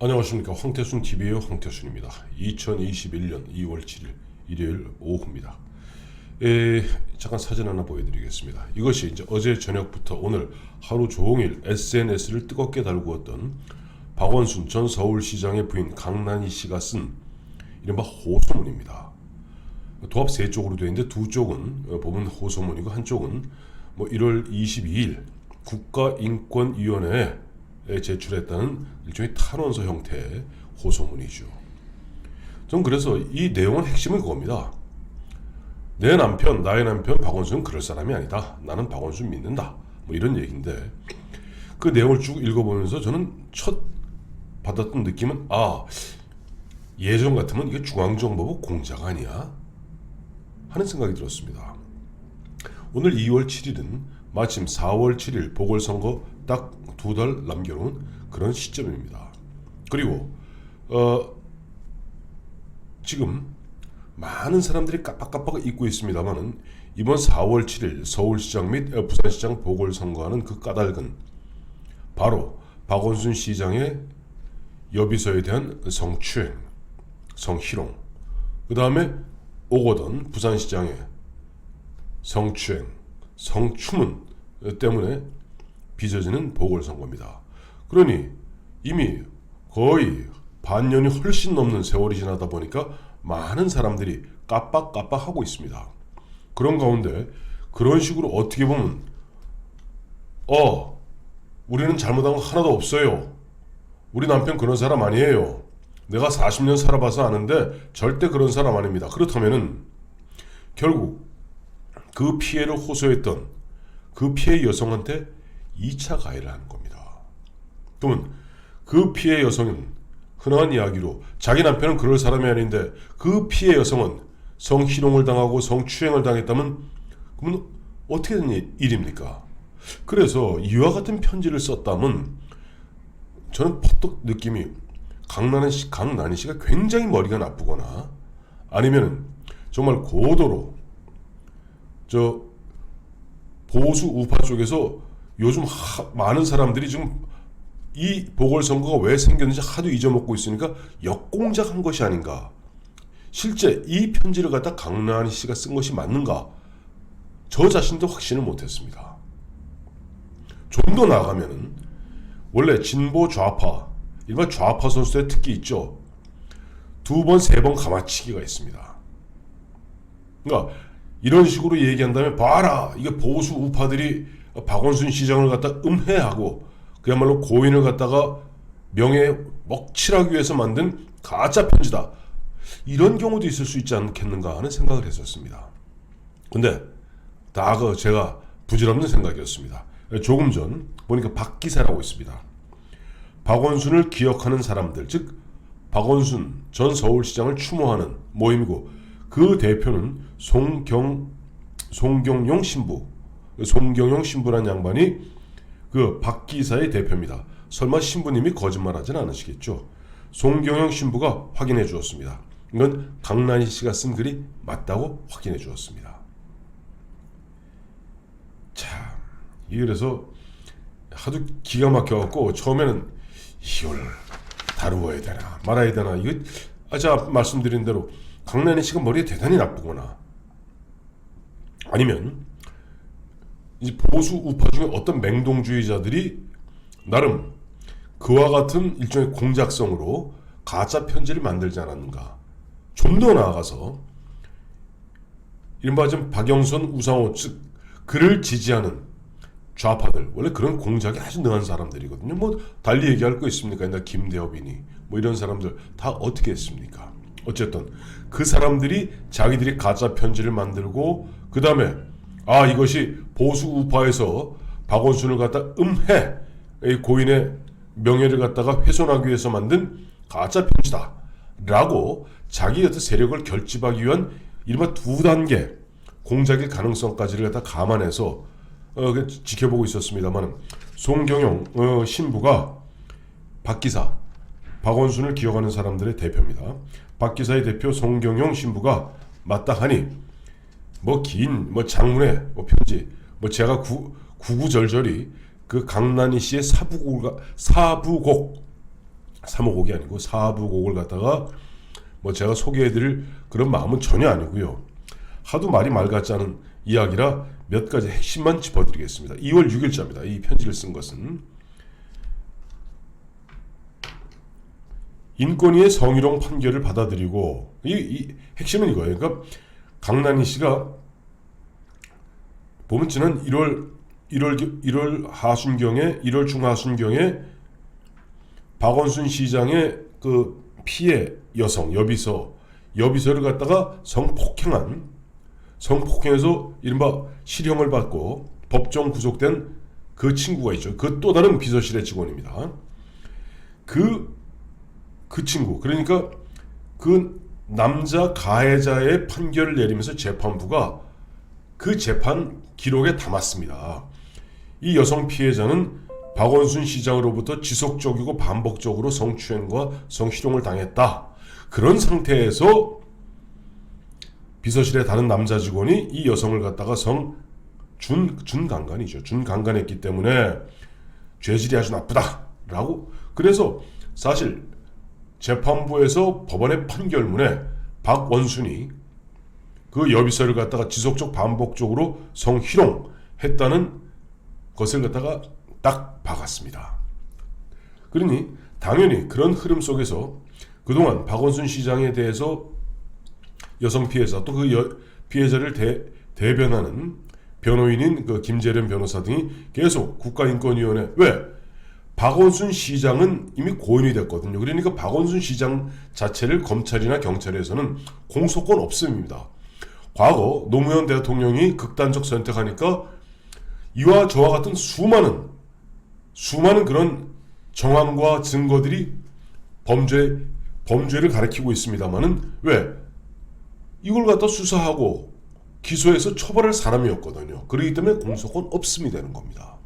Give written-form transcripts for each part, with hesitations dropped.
안녕하십니까. 황태순TV의 황태순입니다. 2021년 2월 7일 일요일 오후입니다. 잠깐 사진 하나 보여드리겠습니다. 이것이 이제 어제 저녁부터 오늘 하루 종일 SNS를 뜨겁게 달구었던 박원순 전 서울시장의 부인 강난희 씨가 쓴 이른바 호소문입니다. 도합 세 쪽으로 되어 있는데 두 쪽은 보면 호소문이고 한쪽은 1월 22일 국가인권위원회에 제출했다는 일종의 탄원서 형태의 호소문이죠. 전 그래서 이 내용의 핵심은 그겁니다. 나의 남편 박원순은 그럴 사람이 아니다. 나는 박원순 믿는다. 이런 얘기인데 그 내용을 쭉 읽어보면서 저는 첫 받았던 느낌은 예전 같으면 이게 중앙정보부 공작 아니야? 하는 생각이 들었습니다. 오늘 2월 7일은 마침 4월 7일 보궐선거 딱 2달 남겨놓은 그런 시점입니다. 그리고 지금 많은 사람들이 깜빡깜빡 잊고 있습니다만은 이번 4월 7일 서울시장 및 부산시장 보궐선거하는 그 까닭은 바로 박원순 시장의 여비서에 대한 성추행, 성희롱, 그 다음에 오거돈 부산시장의 성추행, 성추문 때문에 빚어지는 보궐선거입니다. 그러니 이미 거의 반년이 훨씬 넘는 세월이 지나다 보니까 많은 사람들이 깜빡깜빡하고 있습니다. 그런 가운데 그런 식으로 어떻게 보면 우리는 잘못한 거 하나도 없어요. 우리 남편 그런 사람 아니에요. 내가 40년 살아봐서 아는데 절대 그런 사람 아닙니다. 그렇다면은 결국 그 피해를 호소했던 그 피해 여성한테 2차 가해를 하는 겁니다. 그러면 그 피해 여성은 흔한 이야기로 자기 남편은 그럴 사람이 아닌데 그 피해 여성은 성희롱을 당하고 성추행을 당했다면 그러면 어떻게 된 일입니까? 그래서 이와 같은 편지를 썼다면 저는 퍼뜩 느낌이 강난희 씨가 굉장히 머리가 나쁘거나 아니면 정말 고도로 보수 우파 쪽에서 요즘 많은 사람들이 지금 이 보궐선거가 왜 생겼는지 하도 잊어먹고 있으니까 역공작한 것이 아닌가. 실제 이 편지를 갖다 강난희 씨가 쓴 것이 맞는가? 저 자신도 확신을 못했습니다. 좀 더 나아가면은 원래 진보 좌파, 일반 좌파 선수의 특기 있죠. 2번, 3번 가마치기가 있습니다. 그러니까 이런 식으로 얘기한다면 봐라, 이게 보수 우파들이 박원순 시장을 갖다 음해하고 그야말로 고인을 갖다가 명예에 먹칠하기 위해서 만든 가짜 편지다. 이런 경우도 있을 수 있지 않겠는가 하는 생각을 했었습니다. 근데 다 제가 부질없는 생각이었습니다. 조금 전 보니까 박기사라고 있습니다. 박원순을 기억하는 사람들, 즉 박원순 전 서울시장을 추모하는 모임이고 그 대표는 송경용 신부란 양반이 그 박기사의 대표입니다. 설마 신부님이 거짓말하진 않으시겠죠? 송경영 신부가 확인해 주었습니다. 이건 강난희 씨가 쓴 글이 맞다고 확인해 주었습니다. 참, 그래서 하도 기가 막혀갖고 처음에는 이걸 다루어야 되나 말아야 되나, 이거 제가 말씀드린 대로 강난희 씨가 머리가 대단히 나쁘거나 아니면 이제 보수 우파 중에 어떤 맹동주의자들이 나름 그와 같은 일종의 공작성으로 가짜 편지를 만들지 않았는가. 좀 더 나아가서 이른바 좀 박영선, 우상호 즉 그를 지지하는 좌파들, 원래 그런 공작이 아주 능한 사람들이거든요. 달리 얘기할 거 있습니까? 김대엽이니 이런 사람들 다 어떻게 했습니까? 어쨌든 그 사람들이 자기들이 가짜 편지를 만들고 그 다음에 이것이 보수 우파에서 박원순을 갖다 음해, 고인의 명예를 갖다가 훼손하기 위해서 만든 가짜 편지다 라고 자기 어떤 세력을 결집하기 위한 이른바 2단계 공작일 가능성까지를 갖다 감안해서 지켜보고 있었습니다만 송경영 신부가 박기사, 박원순을 기억하는 사람들의 대표입니다. 박기사의 대표 송경영 신부가 맞다 하니 긴 장문의 편지 제가 구구절절히 그 강난희 씨의 사부곡 3호 곡이 아니고 4부 곡을 갖다가 뭐 제가 소개해드릴 그런 마음은 전혀 아니고요. 하도 말이 말 같지 않은 이야기라 몇 가지 핵심만 짚어드리겠습니다. 2월 6일자입니다. 이 편지를 쓴 것은 인권위의 성희롱 판결을 받아들이고 이 핵심은 이거예요. 그러니까 강난희 씨가 보면 지난 1월 하순경에 1월 중하순경에 박원순 시장의 그 피해 여성 여비서를 갖다가 성폭행해서 이른바 실형을 받고 법정 구속된 그 친구가 있죠. 그 또 다른 비서실의 직원입니다. 그 친구, 그러니까 그 남자 가해자의 판결을 내리면서 재판부가 그 재판 기록에 담았습니다. 이 여성 피해자는 박원순 시장으로부터 지속적이고 반복적으로 성추행과 성희롱을 당했다. 그런 상태에서 비서실의 다른 남자 직원이 이 여성을 갖다가 준강간했기 때문에 죄질이 아주 나쁘다라고. 그래서 사실 재판부에서 법원의 판결문에 박원순이 그 여비서를 갖다가 지속적 반복적으로 성희롱했다는 것을 갖다가 딱 박았습니다. 그러니 당연히 그런 흐름 속에서 그동안 박원순 시장에 대해서 여성 피해자 또 그 피해자를 대변하는 변호인인 그 김재련 변호사 등이 계속 국가인권위원회 왜? 박원순 시장은 이미 고인이 됐거든요. 그러니까 박원순 시장 자체를 검찰이나 경찰에서는 공소권 없음입니다. 과거 노무현 대통령이 극단적 선택하니까 이와 저와 같은 수많은 그런 정황과 증거들이 범죄를 가리키고 있습니다만은 왜? 이걸 갖다 수사하고 기소해서 처벌할 사람이었거든요. 그렇기 때문에 공소권 없음이 되는 겁니다.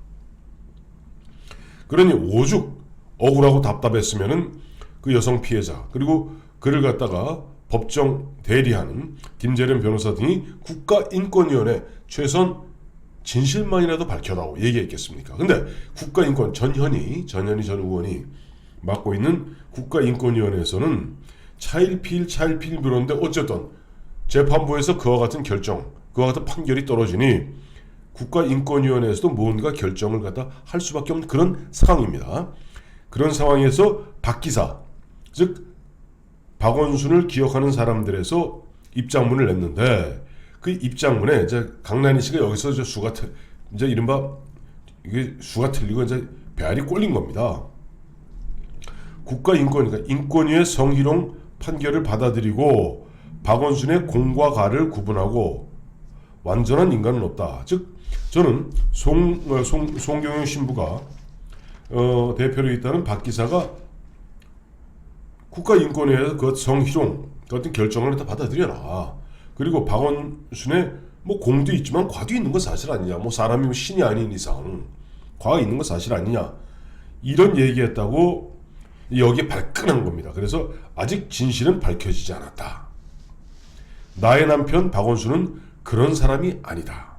그러니 오죽 억울하고 답답했으면은 그 여성 피해자 그리고 그를 갖다가 법정 대리하는 김재련 변호사 등이 국가인권위원회 최소한 진실만이라도 밝혀라고 얘기했겠습니까? 근데 국가인권 전현희 전 의원이 맡고 있는 국가인권위원회에서는 차일피일 미뤘는데 어쨌든 재판부에서 그와 같은 판결이 떨어지니 국가인권위원회에서도 뭔가 결정을 갖다 할 수밖에 없는 그런 상황입니다. 그런 상황에서 박 기사, 즉 박원순을 기억하는 사람들에서 입장문을 냈는데 그 입장문에 이제 강난희 씨가 여기서 이제 이른바 이게 수가 틀리고 이제 배알이 꼴린 겁니다. 인권위의 성희롱 판결을 받아들이고 박원순의 공과 가를 구분하고 완전한 인간은 없다. 즉 저는 송경영 신부가 대표로 있다는 박 기사가 국가인권위에서 그 성희롱 같은 결정을 다 받아들여라. 그리고 박원순의 뭐 공도 있지만 과도 있는 건 사실 아니냐. 뭐 사람이 신이 아닌 이상 과가 있는 건 사실 아니냐. 이런 얘기했다고 여기에 발끈한 겁니다. 그래서 아직 진실은 밝혀지지 않았다. 나의 남편 박원순은 그런 사람이 아니다.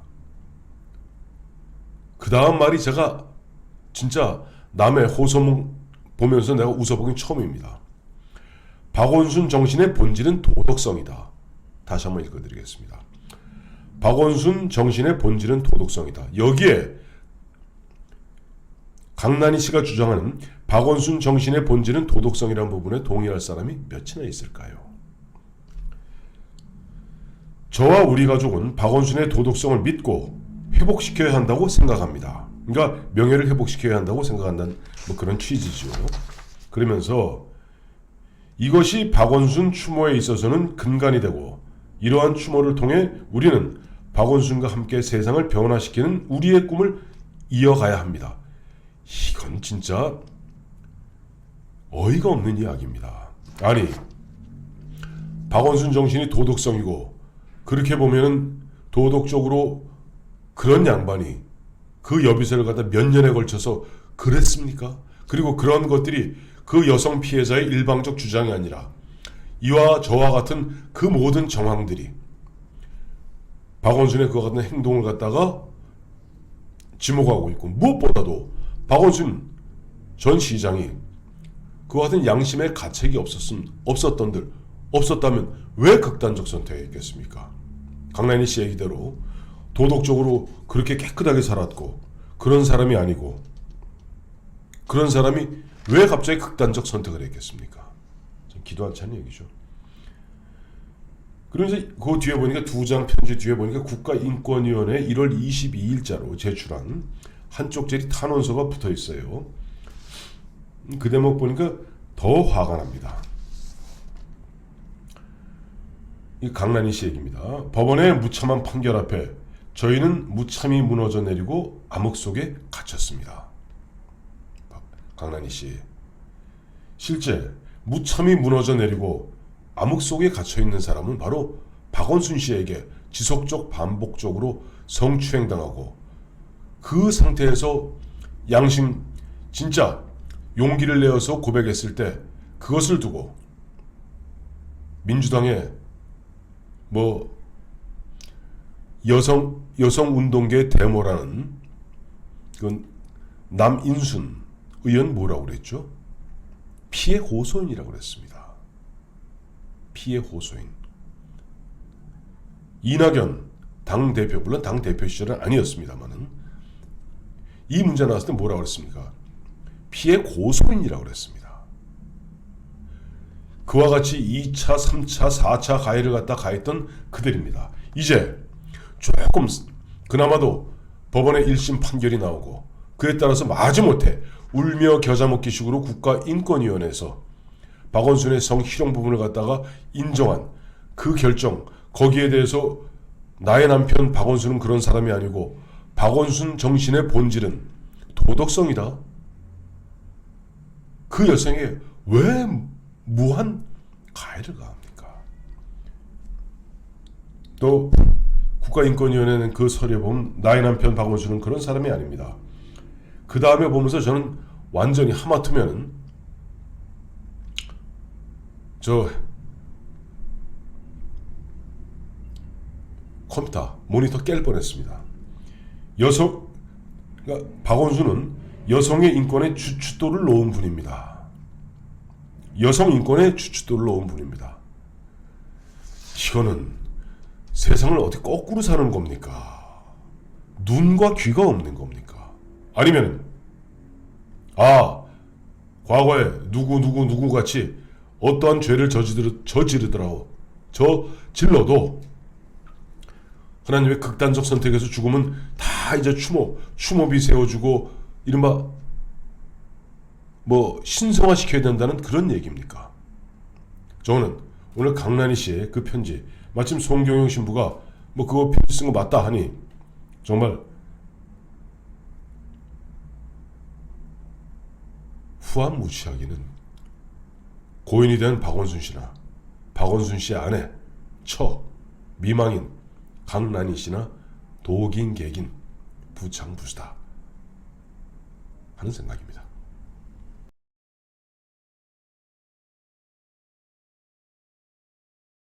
그 다음 말이 제가 진짜 남의 호소문 보면서 내가 웃어보긴 처음입니다. 박원순 정신의 본질은 도덕성이다. 다시 한번 읽어드리겠습니다. 박원순 정신의 본질은 도덕성이다. 여기에 강난희 씨가 주장하는 박원순 정신의 본질은 도덕성이라는 부분에 동의할 사람이 몇이나 있을까요? 저와 우리 가족은 박원순의 도덕성을 믿고 회복시켜야 한다고 생각합니다. 그러니까 명예를 회복시켜야 한다고 생각한다는 뭐 그런 취지죠. 그러면서 이것이 박원순 추모에 있어서는 근간이 되고 이러한 추모를 통해 우리는 박원순과 함께 세상을 변화시키는 우리의 꿈을 이어가야 합니다. 이건 진짜 어이가 없는 이야기입니다. 아니 박원순 정신이 도덕성이고 그렇게 보면은 도덕적으로 그런 양반이 그 여비서를 갖다 몇 년에 걸쳐서 그랬습니까? 그리고 그런 것들이 그 여성 피해자의 일방적 주장이 아니라 이와 저와 같은 그 모든 정황들이 박원순의 그와 같은 행동을 갖다가 지목하고 있고 무엇보다도 박원순 전 시장이 그와 같은 양심의 가책이 없었다면 왜 극단적 선택했겠습니까? 강란희 씨 얘기대로 도덕적으로 그렇게 깨끗하게 살았고 그런 사람이 아니고 그런 사람이 왜 갑자기 극단적 선택을 했겠습니까? 좀 기도 안 차는 얘기죠. 그리고 이제 그 뒤에 보니까 두 장 편지 뒤에 보니까 국가인권위원회 1월 22일자로 제출한 한쪽 제리 탄원서가 붙어 있어요. 그 대목 보니까 더 화가 납니다. 이 강란희 씨 얘기입니다. 법원의 무참한 판결 앞에 저희는 무참히 무너져 내리고 암흑 속에 갇혔습니다. 강란희 씨. 실제 무참히 무너져 내리고 암흑 속에 갇혀 있는 사람은 바로 박원순 씨에게 지속적 반복적으로 성추행당하고 그 상태에서 양심 진짜 용기를 내어서 고백했을 때 그것을 두고 민주당의 여성 운동계 데모라는 그 남인순 의원 뭐라고 그랬죠? 피해 호소인이라고 그랬습니다. 피해 호소인. 이낙연 당대표, 물론 당대표 시절은 아니었습니다만은 이 문제 나왔을 때 뭐라고 그랬습니까? 피해 고소인이라고 그랬습니다. 그와 같이 2차, 3차, 4차 가해를 갖다 가했던 그들입니다. 이제 조금 그나마도 법원의 1심 판결이 나오고 그에 따라서 마지못해 울며 겨자 먹기식으로 국가인권위원회에서 박원순의 성희롱 부분을 갖다가 인정한 그 결정, 거기에 대해서 나의 남편 박원순은 그런 사람이 아니고 박원순 정신의 본질은 도덕성이다. 그 여성에 왜 무한 가해를 가합니까? 또 국가인권위원회는 그 서류에 보면 나의 남편 박원순은 그런 사람이 아닙니다. 그 다음에 보면서 저는 완전히 하마터면 저 컴퓨터 모니터 깰 뻔했습니다. 그러니까 박원순은 여성의 인권에 주춧돌을 놓은 분입니다. 여성 인권에 주춧돌을 놓은 분입니다. 이거는 세상을 어떻게 거꾸로 사는 겁니까? 눈과 귀가 없는 겁니까? 아니면 과거에 누구 같이 어떠한 죄를 저질러도 하나님의 극단적 선택에서 죽으면 다 이제 추모비 세워주고 이른바 신성화 시켜야 된다는 그런 얘기입니까? 저는 오늘 강란희 씨의 그 편지, 마침 송경영 신부가 그거 편지 쓴 거 맞다 하니 정말 후한무치하기는 고인이 된 박원순 씨나 박원순 씨의 아내, 미망인 강란희 씨나 독인, 객인, 부창부수다 하는 생각입니다.